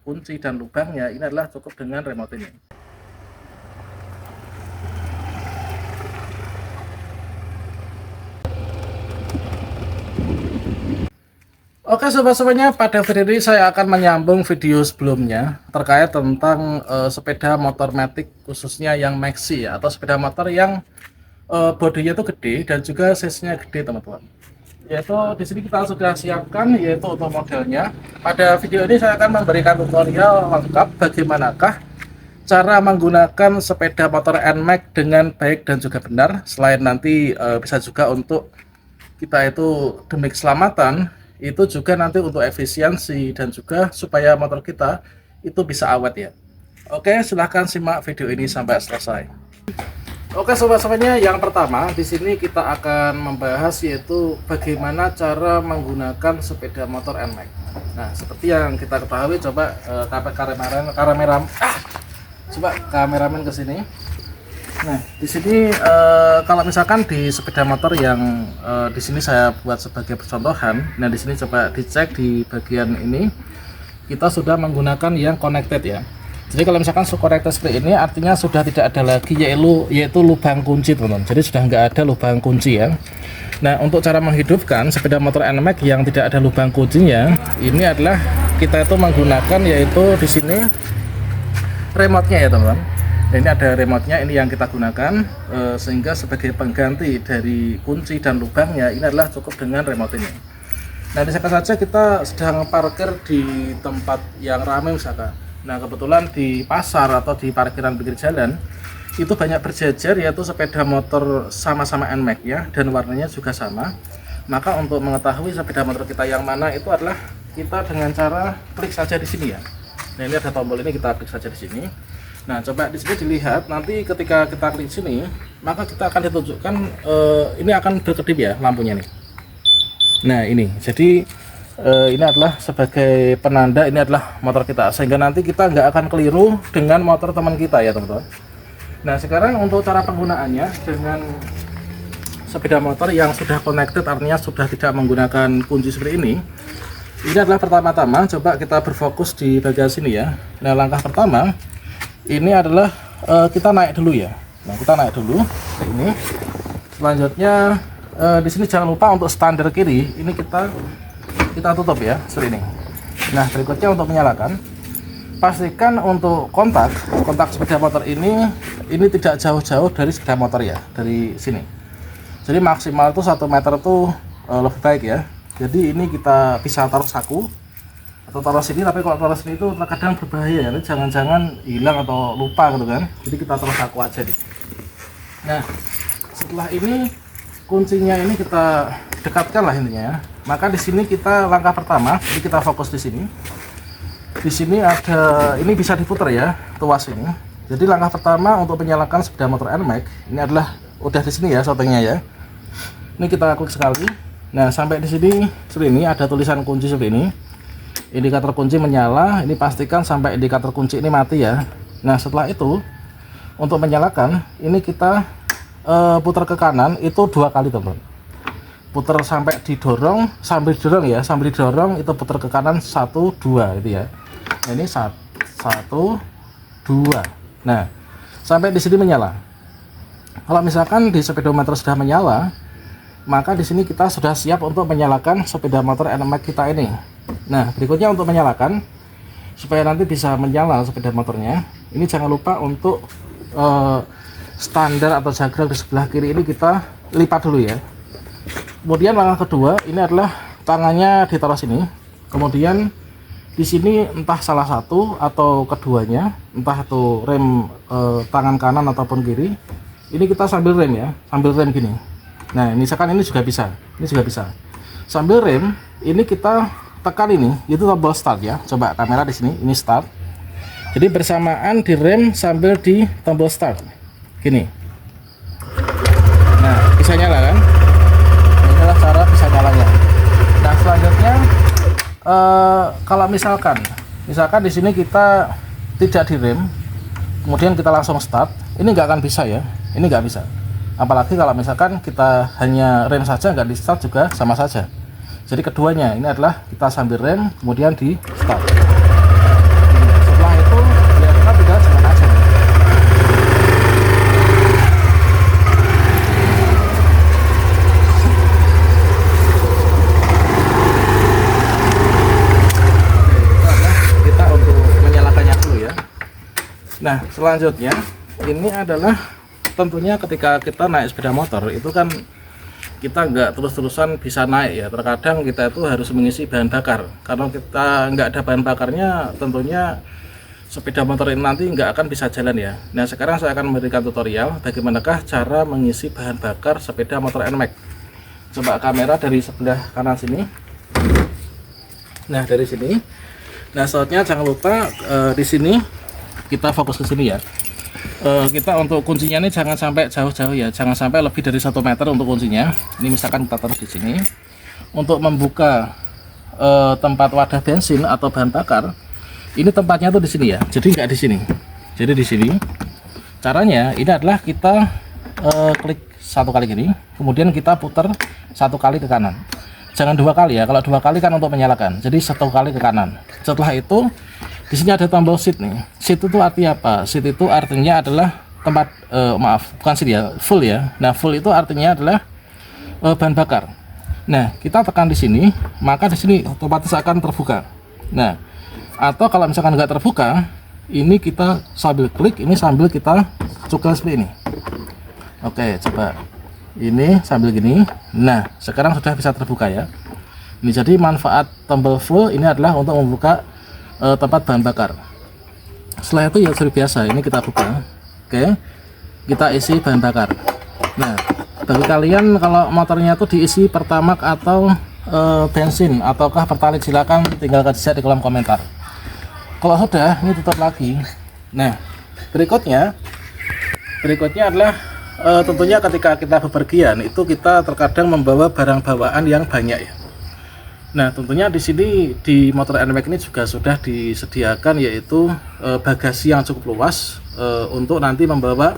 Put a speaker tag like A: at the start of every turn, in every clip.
A: kunci dan lubangnya, ini adalah cukup dengan remote ini. Oke sobat-sobatnya, pada video ini saya akan menyambung video sebelumnya terkait tentang sepeda motor matic, khususnya yang maxi ya, atau sepeda motor yang bodinya itu gede dan juga size-nya gede teman-teman. Yaitu di sini kita sudah siapkan yaitu untuk modelnya. Pada video ini saya akan memberikan tutorial lengkap bagaimanakah cara menggunakan sepeda motor NMAX dengan baik dan juga benar. Selain nanti bisa juga untuk kita itu demi keselamatan, itu juga nanti untuk efisiensi dan juga supaya motor kita itu bisa awet ya. Oke, silahkan simak video ini sampai selesai. Oke sobat-sobatnya, yang pertama di sini kita akan membahas yaitu bagaimana cara menggunakan sepeda motor NMAX. Nah, seperti yang kita ketahui, coba kameramen ke sini. Nah, di sini kalau misalkan di sepeda motor yang di sini saya buat sebagai percontohan, nah di sini coba dicek di bagian ini kita sudah menggunakan yang connected ya. Jadi kalau misalkan connected seperti ini artinya sudah tidak ada lagi yaitu lubang kunci teman-teman. Jadi sudah nggak ada lubang kunci ya. Nah, untuk cara menghidupkan sepeda motor NMAX yang tidak ada lubang kuncinya, ini adalah kita itu menggunakan yaitu di sini remote-nya ya teman-teman. Ini ada remote-nya, ini yang kita gunakan sehingga sebagai pengganti dari kunci dan lubangnya ini adalah cukup dengan remote ini. Nah, misalkan saja kita sedang parkir di tempat yang ramai misalkan. Nah, kebetulan di pasar atau di parkiran pinggir jalan itu banyak berjejer yaitu sepeda motor sama-sama NMAX ya, dan warnanya juga sama. Maka untuk mengetahui sepeda motor kita yang mana itu adalah kita dengan cara klik saja di sini ya. Nah, ini ada tombol ini, kita klik saja di sini. Nah, coba di sini dilihat, nanti ketika kita klik sini, maka kita akan ditunjukkan ini akan berkedip ya lampunya nih. Nah, ini. Jadi ini adalah sebagai penanda ini adalah motor kita, sehingga nanti kita nggak akan keliru dengan motor teman kita ya teman-teman. Nah, sekarang untuk cara penggunaannya dengan sepeda motor yang sudah connected, artinya sudah tidak menggunakan kunci seperti ini adalah pertama-tama coba kita berfokus di bagian sini ya. Nah, langkah pertama ini adalah kita naik dulu ya. Nah, kita naik dulu ini. Selanjutnya di sini jangan lupa untuk standar kiri ini kita tutup ya seperti ini. Nah, berikutnya untuk menyalakan, pastikan untuk kontak sepeda motor ini tidak jauh-jauh dari sepeda motor ya, dari sini. Jadi maksimal itu 1 meter itu lebih baik ya. Jadi ini kita bisa taruh saku atau taruh sini, tapi kalau taruh sini itu terkadang berbahaya ya, jangan-jangan hilang atau lupa gitu kan. Jadi kita taruh saku aja nih. Nah, setelah ini kuncinya ini kita dekatkan lah intinya ya. Maka di sini kita langkah pertama, jadi kita fokus di sini. Di sini ada, ini bisa diputar ya, tuas ini. Jadi langkah pertama untuk menyalakan sepeda motor NMAX ini adalah udah di sini ya settingnya ya. Ini kita klik sekali. Nah, sampai di sini seperti ini ada tulisan kunci seperti ini. Indikator kunci menyala, ini pastikan sampai indikator kunci ini mati ya. Nah, setelah itu untuk menyalakan ini kita putar ke kanan itu 2 kali teman-teman. Putar sampai didorong, sambil didorong itu putar ke kanan 1 2 itu ya. Nah, ini 1 2. Nah, sampai di sini menyala. Kalau misalkan di speedometer sudah menyala, maka di sini kita sudah siap untuk menyalakan sepeda motor NMAX kita ini. Nah, berikutnya untuk menyalakan supaya nanti bisa menyala sepeda motornya, ini jangan lupa untuk standar atau jagrag di sebelah kiri ini kita lipat dulu ya. Kemudian langkah kedua ini adalah tangannya ditaruh sini. Kemudian di sini entah salah satu atau keduanya, entah itu rem tangan kanan ataupun kiri, ini kita sambil rem ya, sambil rem gini. Nah, misalkan ini juga bisa, sambil rem ini kita tekan ini, itu tombol start ya. Coba kamera di sini, ini start. Jadi bersamaan di rem sambil di tombol start gini. Nah, bisa nyala kan? Ini adalah cara bisa nyalanya. Nah, selanjutnya kalau misalkan di sini kita tidak direm, kemudian kita langsung start, ini nggak akan bisa ya, ini nggak bisa. Apalagi kalau misalkan kita hanya rem saja nggak di start juga sama saja. Jadi keduanya ini adalah kita sambil rem kemudian di start. Nah, selanjutnya ini adalah tentunya ketika kita naik sepeda motor itu kan kita nggak terus-terusan bisa naik ya, terkadang kita itu harus mengisi bahan bakar. Kalau kita nggak ada bahan bakarnya, tentunya sepeda motor ini nanti nggak akan bisa jalan ya. Nah, sekarang saya akan memberikan tutorial bagaimanakah cara mengisi bahan bakar sepeda motor NMAX. Coba kamera dari sebelah kanan sini. Nah, dari sini. Nah, saatnya jangan lupa di sini kita fokus ke sini ya. Kita untuk kuncinya ini jangan sampai jauh-jauh ya, jangan sampai lebih dari 1 meter untuk kuncinya. Ini misalkan kita taruh di sini. Untuk membuka tempat wadah bensin atau bahan bakar, ini tempatnya tuh di sini ya, jadi nggak di sini. Jadi di sini caranya ini adalah kita klik 1 kali gini, kemudian kita putar 1 kali ke kanan. Jangan 2 kali ya, kalau 2 kali kan untuk menyalakan, jadi 1 kali ke kanan. Setelah itu di sini ada tombol seat nih. Seat itu artinya apa? Seat itu artinya adalah tempat bukan seat ya, full ya. Nah, full itu artinya adalah bahan bakar. Nah, kita tekan di sini, maka di sini otomatis akan terbuka. Nah, atau kalau misalkan nggak terbuka, ini kita sambil klik, ini sambil kita cukil seperti ini. Oke, coba ini sambil gini. Nah, sekarang sudah bisa terbuka ya. Ini jadi manfaat tombol full ini adalah untuk membuka tempat bahan bakar. Setelah itu ya seperti biasa, ini kita buka. Oke, kita isi bahan bakar. Nah, bagi kalian kalau motornya itu diisi pertamax atau bensin ataukah pertalite, silakan tinggal kasih di kolom komentar. Kalau sudah, ini tutup lagi. Nah, berikutnya adalah tentunya ketika kita bepergian itu kita terkadang membawa barang bawaan yang banyak ya. Nah, tentunya di sini di motor NMAX ini juga sudah disediakan yaitu bagasi yang cukup luas untuk nanti membawa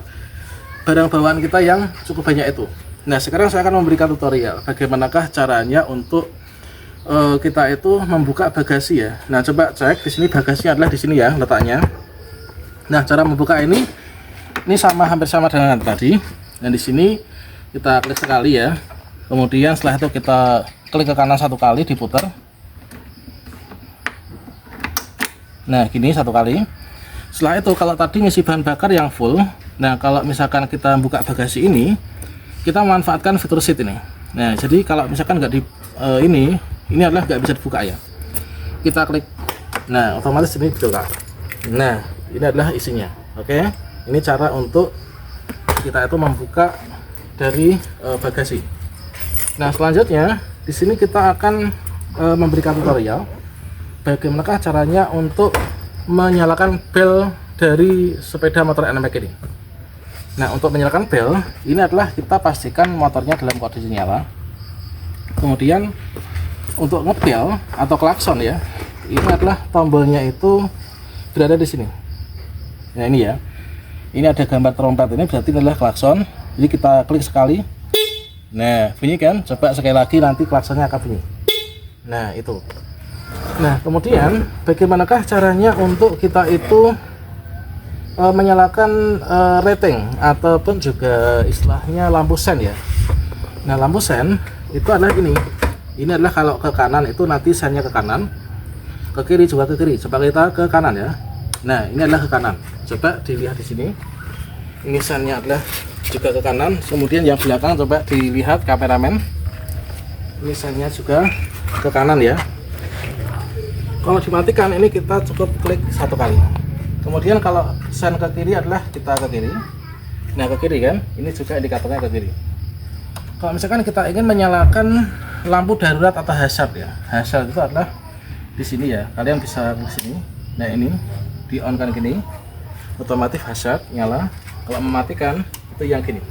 A: barang bawaan kita yang cukup banyak itu. Nah, sekarang saya akan memberikan tutorial bagaimanakah caranya untuk kita itu membuka bagasi ya. Nah, coba cek di sini bagasinya adalah di sini ya letaknya. Nah, cara membuka ini hampir sama dengan tadi. Dan di sini kita klik sekali ya. Kemudian setelah itu kita klik ke kanan 1 kali, diputar. Nah, gini 1 kali. Setelah itu kalau tadi ngisi bahan bakar yang full, nah kalau misalkan kita buka bagasi ini, kita memanfaatkan fitur seat ini. Nah, jadi kalau misalkan nggak di ini adalah nggak bisa dibuka ya. Kita klik. Nah, otomatis ini dibuka. Nah, ini adalah isinya. Oke, ini cara untuk kita itu membuka dari bagasi. Nah, selanjutnya di sini kita akan memberikan tutorial bagaimanakah caranya untuk menyalakan bel dari sepeda motor NMAX ini. Nah, untuk menyalakan bel ini adalah kita pastikan motornya dalam kondisi nyala. Kemudian untuk ngebel atau klakson ya, ini adalah tombolnya itu berada di sini. Nah, ini ya, ini ada gambar trompet, ini berarti adalah klakson. Jadi kita klik sekali. Nah, bunyi kan? Coba sekali lagi, nanti klaksonnya akan bunyi. Nah, itu. Nah, kemudian bagaimanakah caranya untuk kita itu menyalakan rating ataupun juga istilahnya lampu sen ya. Nah, lampu sen itu adalah ini. Ini adalah kalau ke kanan itu nanti sennya ke kanan, ke kiri juga ke kiri. Coba kita ke kanan ya. Nah, ini adalah ke kanan. Coba dilihat di sini. Ini sennya adalah juga ke kanan. Kemudian yang belakang coba dilihat kameramen. Ini sennya juga ke kanan ya. Kalau dimatikan ini kita cukup klik 1 kali. Kemudian kalau sen ke kiri adalah kita ke kiri. Nah, ke kiri kan, ini juga indikatornya ke kiri. Kalau misalkan kita ingin menyalakan lampu darurat atau hazard ya, hazard itu adalah di sini ya. Kalian bisa di sini. Nah, ini di on kan gini, otomatis hazard nyala. Kalau mematikan itu yang gini.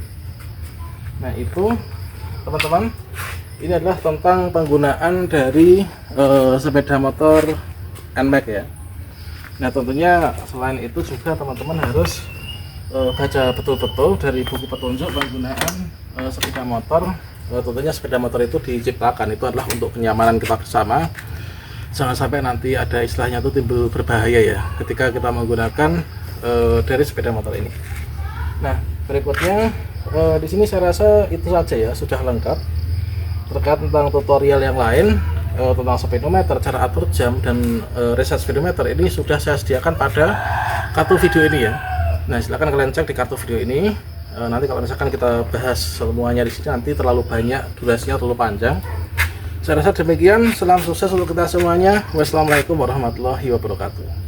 A: Nah, itu teman-teman, ini adalah tentang penggunaan dari sepeda motor NMAX ya. Nah, tentunya selain itu juga teman-teman harus baca betul-betul dari buku petunjuk penggunaan sepeda motor. Tentunya sepeda motor itu diciptakan itu adalah untuk kenyamanan kita bersama. Jangan sampai nanti ada istilahnya itu timbul berbahaya ya ketika kita menggunakan dari sepeda motor ini. Nah, berikutnya di sini saya rasa itu saja ya, sudah lengkap. Terkait tentang tutorial yang lain, tentang speedometer, cara atur jam dan reset speedometer ini sudah saya sediakan pada kartu video ini ya. Nah, silahkan kalian cek di kartu video ini. Nanti kalau misalkan kita bahas semuanya di sini nanti terlalu banyak, durasinya terlalu panjang. Saya rasa demikian. Salam sukses untuk kita semuanya. Wassalamualaikum warahmatullahi wabarakatuh.